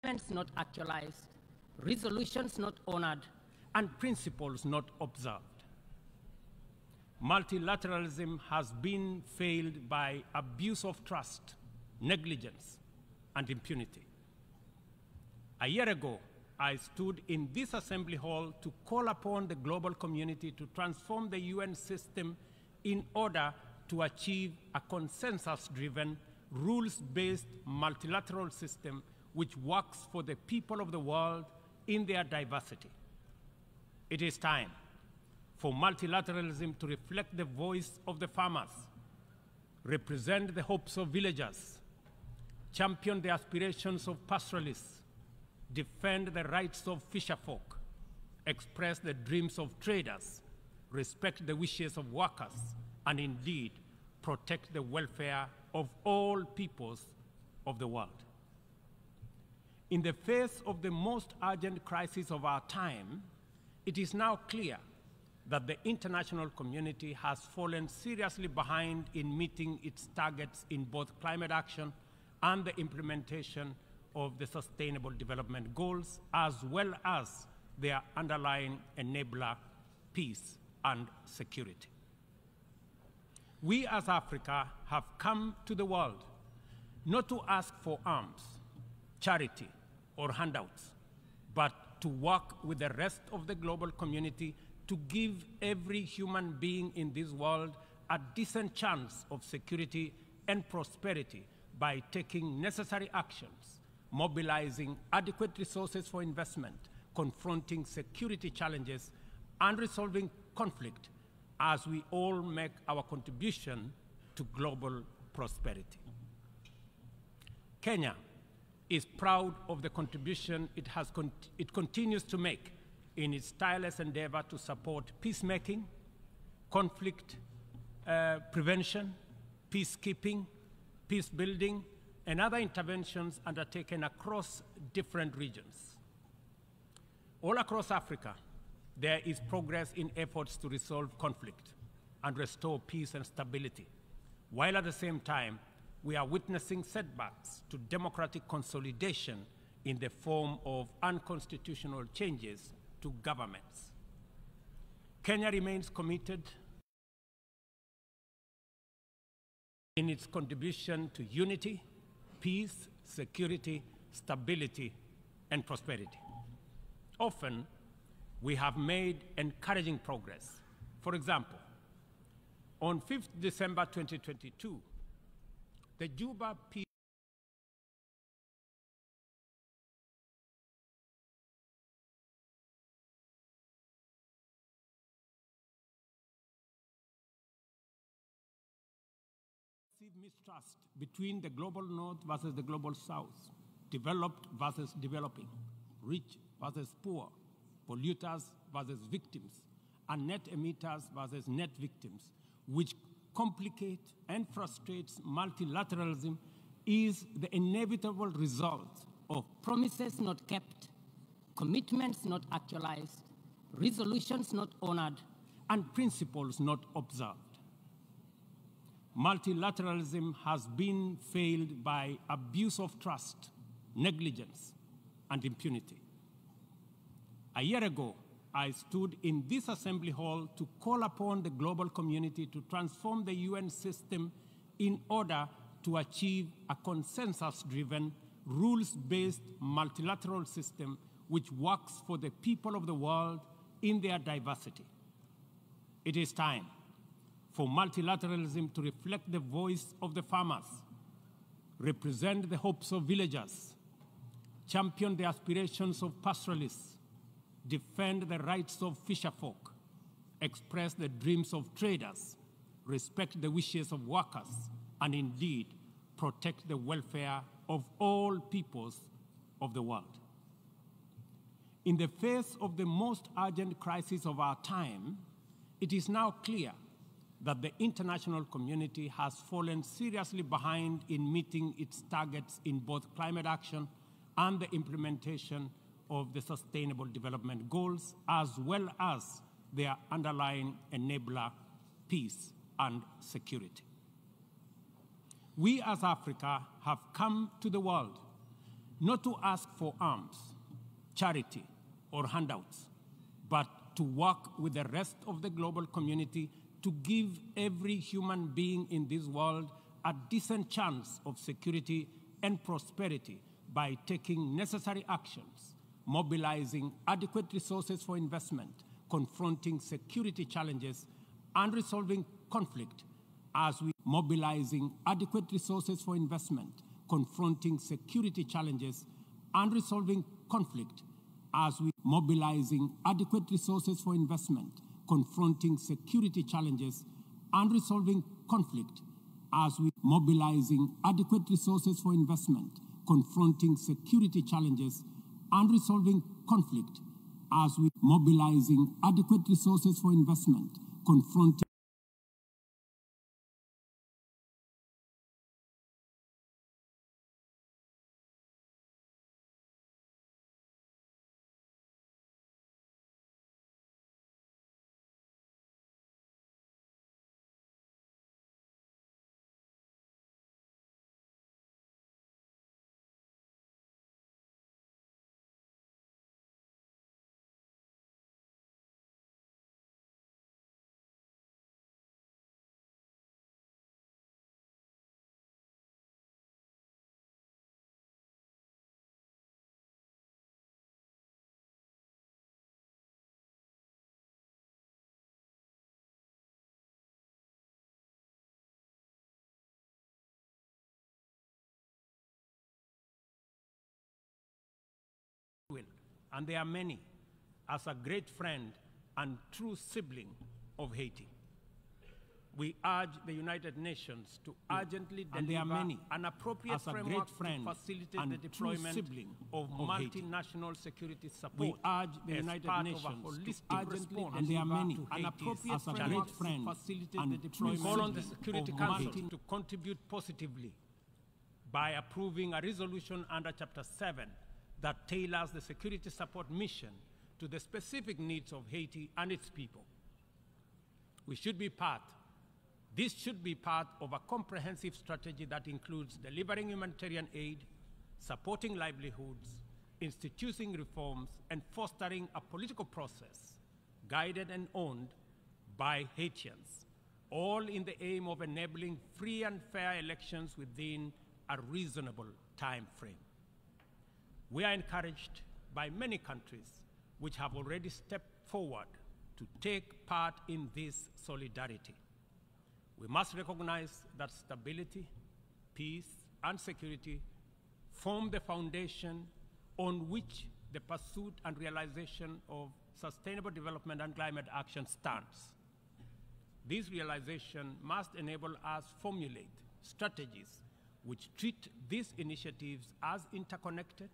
commitments not actualized, resolutions not honored, and principles not observed. Multilateralism has been failed by abuse of trust, negligence, and impunity. A year ago, I stood in this assembly hall to call upon the global community to transform the UN system in order to achieve a consensus-driven, rules-based multilateral system which works for the people of the world in their diversity. It is time for multilateralism to reflect the voice of the farmers, represent the hopes of villagers, champion the aspirations of pastoralists, defend the rights of fisherfolk, express the dreams of traders, respect the wishes of workers, and indeed protect the welfare of all peoples of the world. In the face of the most urgent crisis of our time, it is now clear that the international community has fallen seriously behind in meeting its targets in both climate action and the implementation of the Sustainable Development Goals, as well as their underlying enabler, peace and security. We as Africa have come to the world not to ask for arms, charity, or handouts, but to work with the rest of the global community to give every human being in this world a decent chance of security and prosperity by taking necessary actions, mobilizing adequate resources for investment, confronting security challenges, and resolving conflict as we all make our contribution to global prosperity. Kenya is proud of the contribution it continues to make in its tireless endeavor to support peacemaking, conflict prevention, peacekeeping, peace building, and other interventions undertaken across different regions. All across Africa, there is progress in efforts to resolve conflict and restore peace and stability, while at the same time, we are witnessing setbacks to democratic consolidation in the form of unconstitutional changes to governments. Kenya remains committed in its contribution to unity, peace, security, stability, and prosperity. Often, we have made encouraging progress. For example, on 5th December 2022, the Juba Peace mistrust between the global north versus the global south, developed versus developing, rich versus poor, polluters versus victims, and net emitters versus net victims, which complicate and frustrates multilateralism, is the inevitable result of promises not kept, commitments not actualized, resolutions not honored, and principles not observed. Multilateralism has been failed by abuse of trust, negligence, and impunity. A year ago, I stood in this assembly hall to call upon the global community to transform the UN system in order to achieve a consensus-driven, rules-based multilateral system which works for the people of the world in their diversity. It is time for multilateralism to reflect the voice of the farmers, represent the hopes of villagers, champion the aspirations of pastoralists, defend the rights of fisherfolk, express the dreams of traders, respect the wishes of workers, and indeed protect the welfare of all peoples of the world. In the face of the most urgent crisis of our time, it is now clear that the international community has fallen seriously behind in meeting its targets in both climate action and the implementation of the Sustainable Development Goals, as well as their underlying enabler, peace and security. We as Africa have come to the world not to ask for alms, charity, or handouts, but to work with the rest of the global community to give every human being in this world a decent chance of security and prosperity by taking necessary actions, mobilizing adequate resources for investment, confronting security challenges, and resolving conflict as we mobilizing adequate resources for investment, confronting security challenges, and resolving conflict as we mobilizing adequate resources for investment, confronting security challenges, and resolving conflict as we mobilizing adequate resources for investment, confronting security challenges, and resolving conflict as we mobilizing adequate resources for investment, confronting and there are many, as a great friend and true sibling of Haiti. We urge the United Nations to urgently deliver an appropriate framework to facilitate the deployment of multinational security support. We urge the United Nations to urgently deliver an appropriate framework to facilitate the deployment. We call on the Security Council to contribute positively by approving a resolution under Chapter 7 that tailors the security support mission to the specific needs of Haiti and its people. This should be part of a comprehensive strategy that includes delivering humanitarian aid, supporting livelihoods, instituting reforms, and fostering a political process guided and owned by Haitians, all in the aim of enabling free and fair elections within a reasonable time frame. We are encouraged by many countries which have already stepped forward to take part in this solidarity. We must recognize that stability, peace, and security form the foundation on which the pursuit and realization of sustainable development and climate action stands. This realization must enable us formulate strategies which treat these initiatives as interconnected,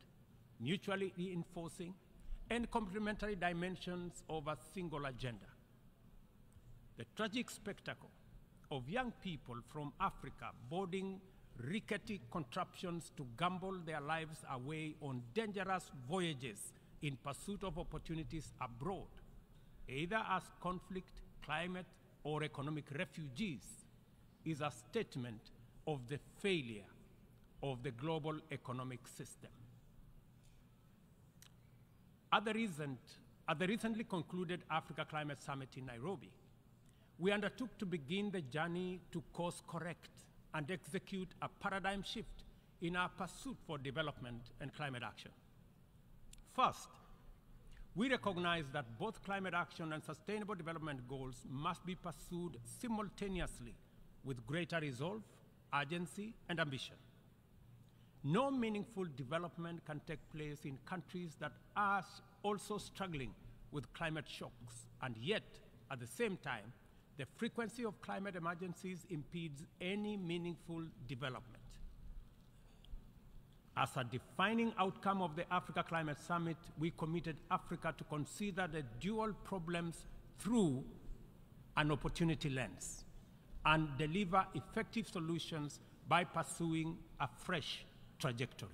mutually reinforcing, and complementary dimensions of a single agenda. The tragic spectacle of young people from Africa boarding rickety contraptions to gamble their lives away on dangerous voyages in pursuit of opportunities abroad, either as conflict, climate, or economic refugees, is a statement of the failure of the global economic system. At the recently concluded Africa Climate Summit in Nairobi, we undertook to begin the journey to course correct and execute a paradigm shift in our pursuit for development and climate action. First, we recognize that both climate action and sustainable development goals must be pursued simultaneously with greater resolve, urgency, and ambition. No meaningful development can take place in countries that are also struggling with climate shocks, and yet, at the same time, the frequency of climate emergencies impedes any meaningful development. As a defining outcome of the Africa Climate Summit, we committed Africa to consider the dual problems through an opportunity lens and deliver effective solutions by pursuing a fresh trajectory.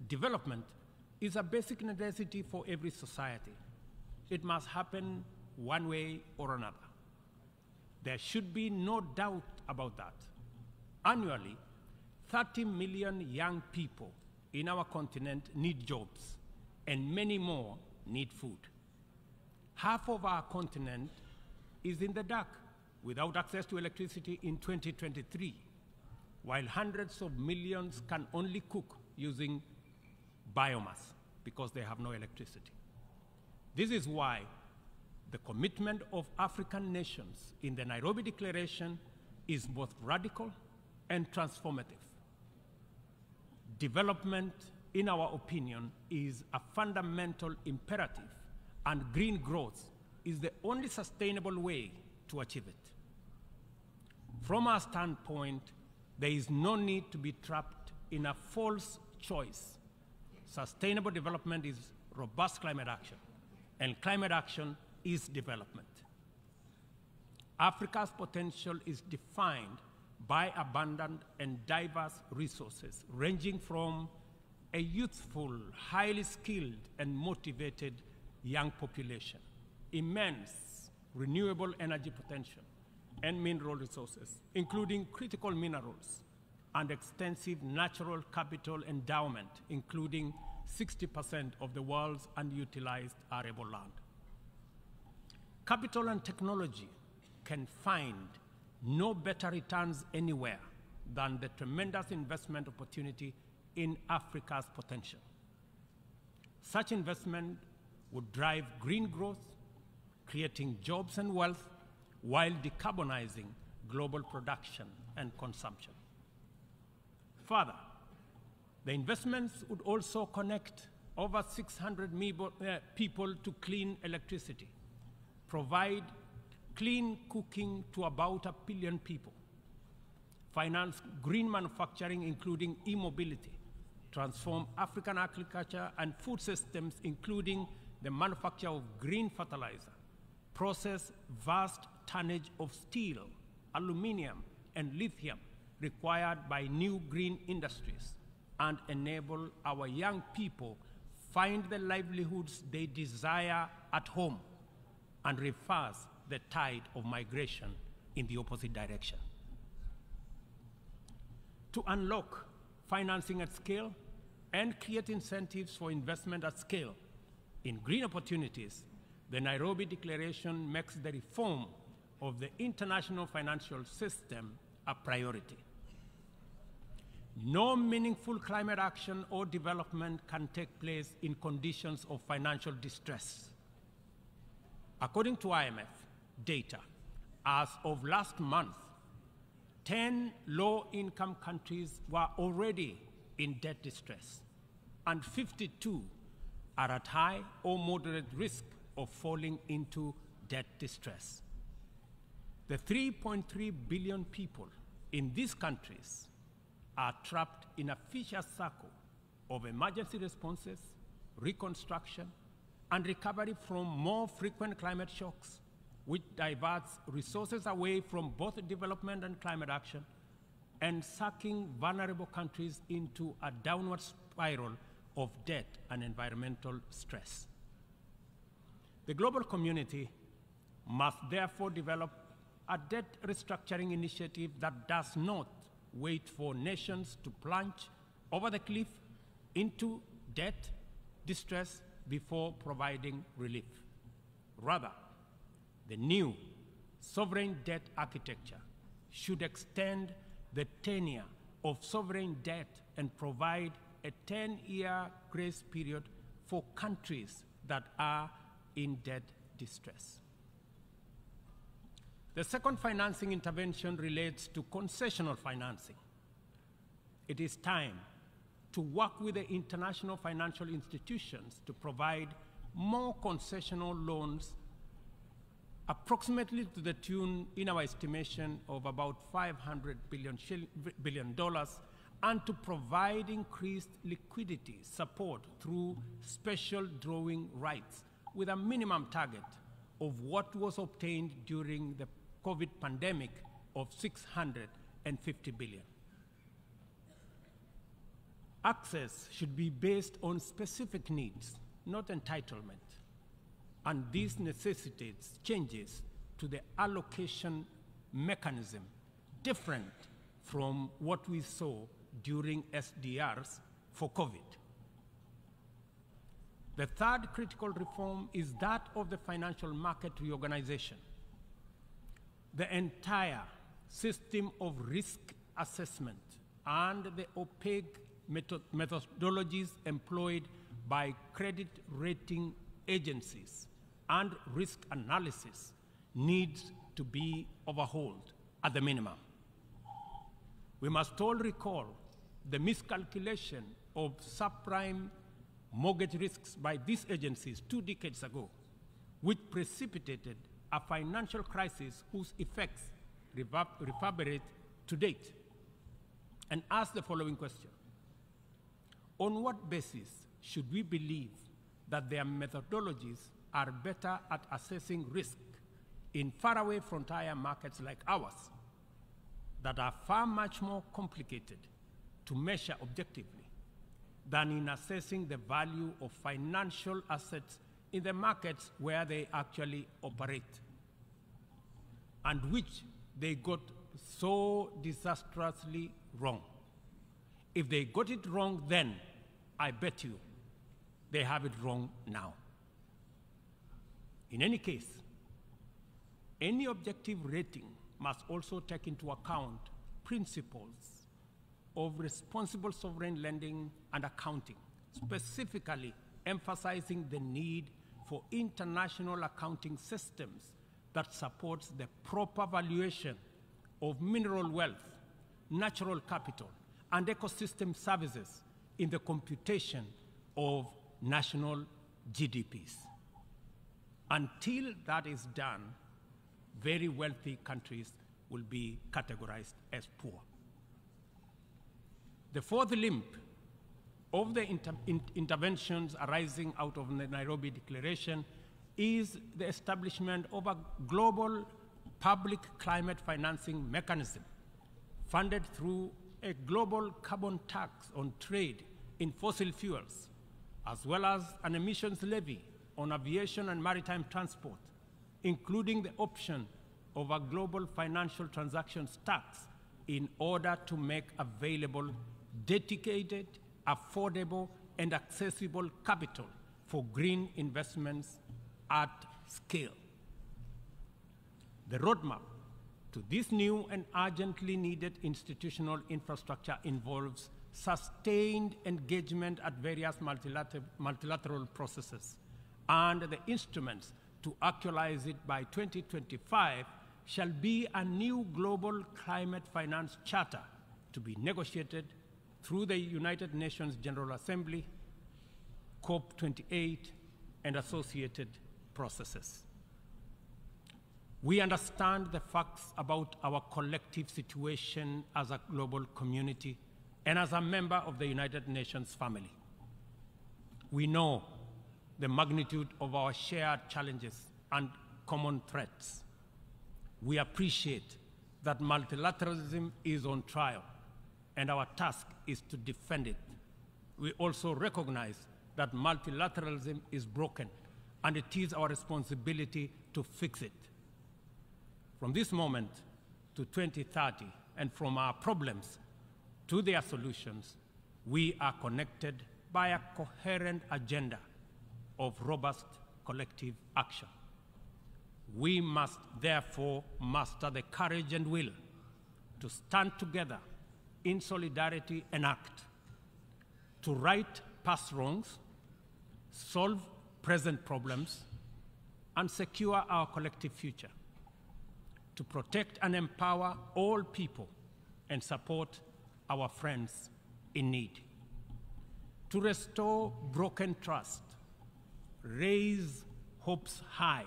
Development is a basic necessity for every society. It must happen one way or another. There should be no doubt about that. Annually, 30 million young people in our continent need jobs, and many more need food. Half of our continent is in the dark without access to electricity in 2023, while hundreds of millions can only cook using biomass because they have no electricity. This is why the commitment of African nations in the Nairobi Declaration is both radical and transformative. Development, in our opinion, is a fundamental imperative, and green growth is the only sustainable way to achieve it. From our standpoint, there is no need to be trapped in a false choice. Sustainable development is robust climate action, and climate action is development. Africa's potential is defined by abundant and diverse resources, ranging from a youthful, highly skilled, and motivated young population, immense renewable energy potential, and mineral resources, including critical minerals, and extensive natural capital endowment, including 60% of the world's unutilized arable land. Capital and technology can find no better returns anywhere than the tremendous investment opportunity in Africa's potential. Such investment would drive green growth, creating jobs and wealth, while decarbonizing global production and consumption. Further, the investments would also connect over 600 people to clean electricity, provide clean cooking to about 1 billion people, finance green manufacturing, including e-mobility, transform African agriculture and food systems, including the manufacture of green fertilizer, process vast tonnage of steel, aluminum, and lithium required by new green industries, and enable our young people find the livelihoods they desire at home, and reverse the tide of migration in the opposite direction. To unlock financing at scale and create incentives for investment at scale in green opportunities, the Nairobi Declaration makes the reform of the international financial system a priority. No meaningful climate action or development can take place in conditions of financial distress. According to IMF data, as of last month, 10 low-income countries were already in debt distress, and 52 are at high or moderate risk of falling into debt distress. The 3.3 billion people in these countries are trapped in a vicious circle of emergency responses, reconstruction, and recovery from more frequent climate shocks, which diverts resources away from both development and climate action, and sucking vulnerable countries into a downward spiral of debt and environmental stress. The global community must therefore develop a debt restructuring initiative that does not wait for nations to plunge over the cliff into debt distress before providing relief. Rather, the new sovereign debt architecture should extend the tenure of sovereign debt and provide a 10-year grace period for countries that are in debt distress. The second financing intervention relates to concessional financing. It is time to work with the international financial institutions to provide more concessional loans, approximately to the tune, in our estimation, of about $500 billion, and to provide increased liquidity support through special drawing rights with a minimum target of what was obtained during the COVID pandemic of $650 billion. Access should be based on specific needs, not entitlement, and this necessitates changes to the allocation mechanism different from what we saw during SDRs for COVID. The third critical reform is that of the financial market reorganization. The entire system of risk assessment and the opaque methodologies employed by credit rating agencies and risk analysis needs to be overhauled at the minimum. We must all recall the miscalculation of subprime mortgage risks by these agencies 2 decades ago, which precipitated a financial crisis whose effects reverberate to date, and ask the following question: on what basis should we believe that their methodologies are better at assessing risk in faraway frontier markets like ours that are far much more complicated to measure objectively than in assessing the value of financial assets in the markets where they actually operate, and which they got so disastrously wrong? If they got it wrong then, I bet you they have it wrong now. In any case, any objective rating must also take into account principles of responsible sovereign lending and accounting, specifically emphasizing the need for international accounting systems that supports the proper valuation of mineral wealth, natural capital, and ecosystem services in the computation of national GDPs. Until that is done, very wealthy countries will be categorized as poor. The fourth limb of the interventions arising out of the Nairobi Declaration is the establishment of a global public climate financing mechanism funded through a global carbon tax on trade in fossil fuels, as well as an emissions levy on aviation and maritime transport, including the option of a global financial transactions tax in order to make available dedicated, affordable, and accessible capital for green investments at scale. The roadmap to this new and urgently needed institutional infrastructure involves sustained engagement at various multilateral processes, and the instruments to actualize it by 2025 shall be a new global climate finance charter to be negotiated through the United Nations General Assembly, COP28, and associated processes. We understand the facts about our collective situation as a global community and as a member of the United Nations family. We know the magnitude of our shared challenges and common threats. We appreciate that multilateralism is on trial, and our task is to defend it. We also recognize that multilateralism is broken, and it is our responsibility to fix it. From this moment to 2030, and from our problems to their solutions, we are connected by a coherent agenda of robust collective action. We must therefore muster the courage and will to stand together in solidarity and act, to right past wrongs, solve present problems, and secure our collective future, to protect and empower all people and support our friends in need, to restore broken trust, raise hopes high,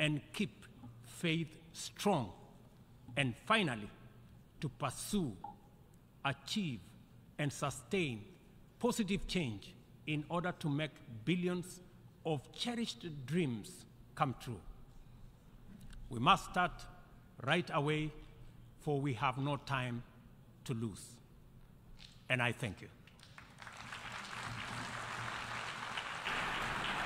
and keep faith strong, and finally, to pursue, achieve, and sustain positive change in order to make billions of cherished dreams come true. We must start right away, for we have no time to lose. And I thank you.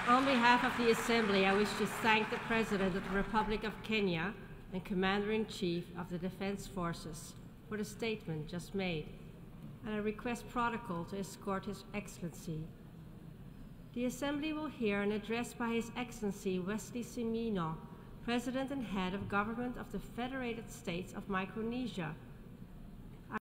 On behalf of the Assembly, I wish to thank the President of the Republic of Kenya and Commander-in-Chief of the Defense Forces for the statement just made. and I request protocol to escort His Excellency. The Assembly will hear an address by His Excellency Wesley Simino, President and Head of Government of the Federated States of Micronesia,